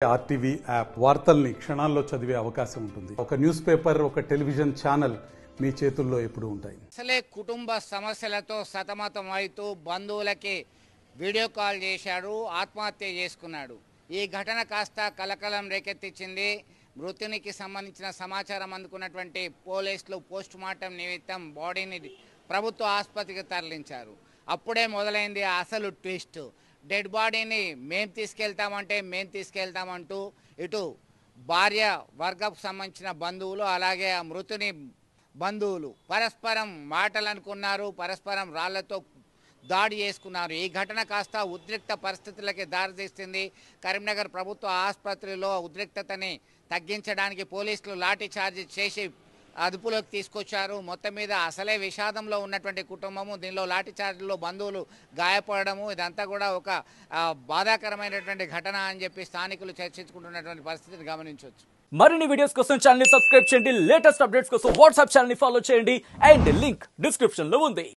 RTV app వార్తల్ని క్షణాల్లో చదివే అవకాశం ఉంటుంది. ఒక న్యూస్ పేపర్, ఒక టెలివిజన్ ఛానల్ మీ చేతుల్లో ఎప్పుడూ ఉంటాయి. అసలే కుటుంబ సమస్యలతో సతమతం అవుతూ బంధువులకి వీడియో కాల్ చేశాడు, ఆత్మహత్య చేసుకున్నాడు. ఈ ఘటన కాస్త కలకలం రేకెత్తించింది. మృతునికి సంబంధించిన సమాచారం అందుకున్నటువంటి పోలీసులు పోస్ట్ మార్టం నిమిత్తం బాడీని ప్రభుత్వ ఆసుపత్రికి తరలించారు. అప్పుడే మొదలైంది అసలు ట్విస్ట్. డెడ్ బాడీని మేము తీసుకెళ్తామంటూ ఇటు భార్య వర్గకు సంబంధించిన బంధువులు అలాగే ఆ మృతుని బంధువులు పరస్పరం మాటలు అనుకున్నారు, పరస్పరం రాళ్లతో దాడి చేసుకున్నారు. ఈ ఘటన కాస్త ఉద్రిక్త పరిస్థితులకి దారితీస్తుంది. కరీంనగర్ ప్రభుత్వ ఆసుపత్రిలో ఉద్రిక్తతని తగ్గించడానికి పోలీసులు లాఠీ చార్జ్ చేసి అదుపులోకి తీసుకొచ్చారు. మొత్తం మీద అసలే విషాదంలో ఉన్నటువంటి కుటుంబము, దీనిలో లాఠీ చార్జ్లో బంధువులు గాయపడము, ఇదంతా కూడా ఒక బాధాకరమైనటువంటి ఘటన అని చెప్పి స్థానికులు చర్చించుకుంటున్నటువంటి పరిస్థితిని గమనించవచ్చు. మరిన్ని వీడియోస్ కోసం ఛానల్ ని సబ్స్క్రైబ్ చేయండి. లేటెస్ట్ అప్డేట్స్ కోసం వాట్సాప్ ఛానల్ ని ఫాలో చేయండి. అండ్ లింక్ డిస్క్రిప్షన్ లో ఉంది.